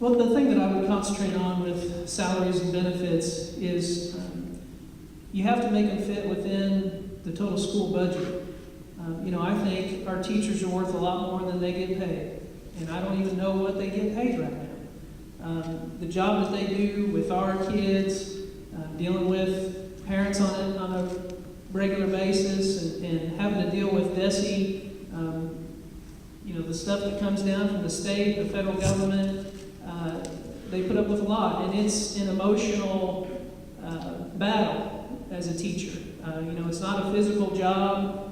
Well, the thing that I would concentrate on with salaries and benefits is you have to make them fit within the total school budget. I think our teachers are worth a lot more than they get paid, and I don't even know what they get paid right now. The job that they do with our kids, dealing with parents on a regular basis, and having to deal with DESE, the stuff that comes down from the state, the federal government, they put up with a lot, and it's an emotional battle as a teacher. It's not a physical job.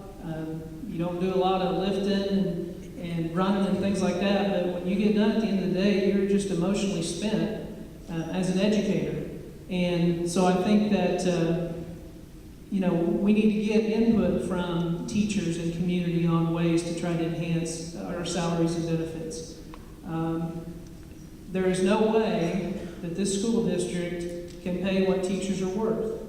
You don't do a lot of lifting and running and things like that, but when you get done at the end of the day, you're just emotionally spent as an educator. And so I think that we need to get input from teachers and community on ways to try to enhance our salaries and benefits. There is no way that this school district can pay what teachers are worth.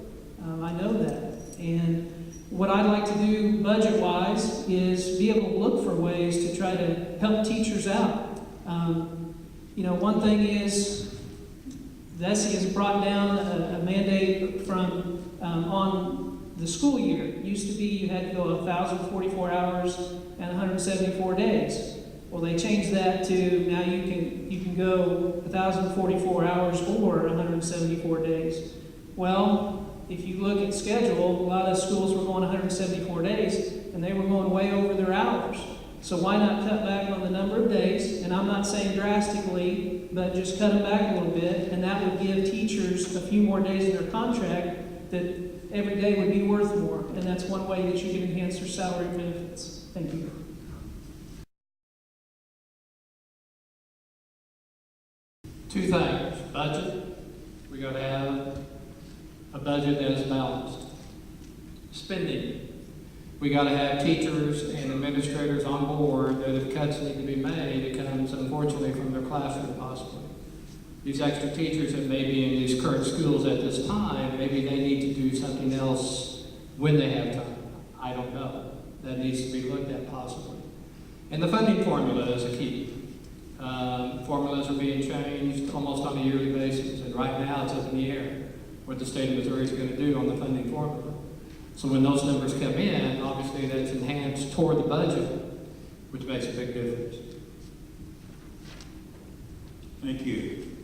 I know that. And what I'd like to do budget-wise is be able to look for ways to try to help teachers out. One thing is, DESE has brought down a mandate from on the school year. It used to be you had to go 1,044 hours and 174 days. Well, they changed that to now you can go 1,044 hours or 174 days. Well, if you look at schedule, a lot of schools were going 174 days, and they were going way over their hours. So why not cut back on the number of days? And I'm not saying drastically, but just cut them back a little bit, and that would give teachers a few more days in their contract that every day would be worth more. And that's one way that you can enhance their salary and benefits. Thank you. Two things. Budget. We got to have a budget that is balanced. Spending. We got to have teachers and administrators on board that if cuts need to be made, it comes unfortunately from their classroom possibly. These extra teachers that may be in these current schools at this time, maybe they need to do something else when they have time. I don't know. That needs to be looked at possibly. And the funding formula is a key. Formulas are being changed almost on a yearly basis, and right now it's up in the air what the state of Missouri is going to do on the funding formula. So when those numbers come in, obviously that's enhanced toward the budget, which makes a big difference. Thank you.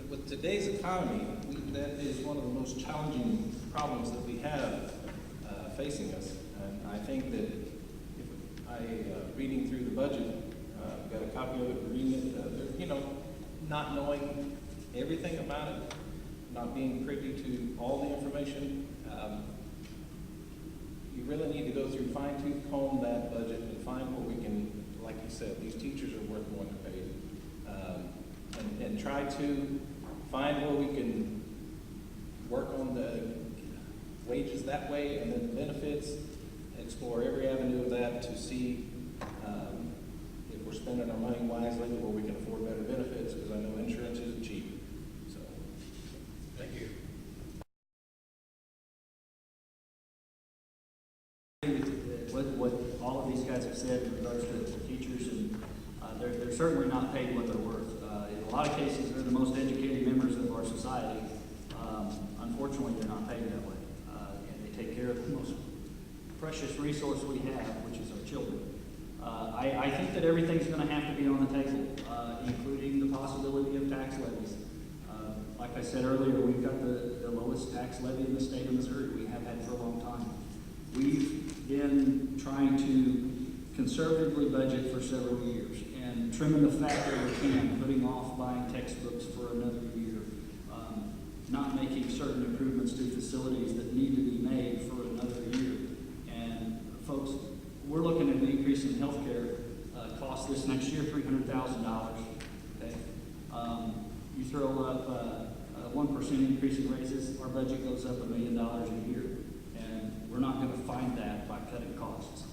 With today's economy, that is one of the most challenging problems that we have facing us. And I think that if reading through the budget, got a copy of it, reading it, not knowing everything about it, not being privy to all the information, you really need to go through fine-tooth comb that budget and find where we can, like you said, these teachers are worth more than paid, and try to find where we can work on the wages that way, and then benefits, explore every avenue of that to see if we're spending our money wisely, where we can afford better benefits, because I know insurance isn't cheap. So, thank you. What all of these guys have said in regards to teachers, and they're certainly not paid what they're worth. In a lot of cases, they're the most educated members of our society. Unfortunately, they're not paid that way, and they take care of the most precious resource we have, which is our children. I think that everything's going to have to be on the table, including the possibility of tax levies. Like I said earlier, we've got the lowest tax levy in the state of Missouri. We have had for a long time. We've been trying to conservatively budget for several years and trimming the fat where we can, putting off buying textbooks for another year, not making certain improvements to facilities that need to be made for another year. And folks, we're looking at an increase in healthcare costs this next year, $300,000. Okay, you throw up a 1% increase in raises, our budget goes up $1 million a year, and we're not going to find that by cutting costs.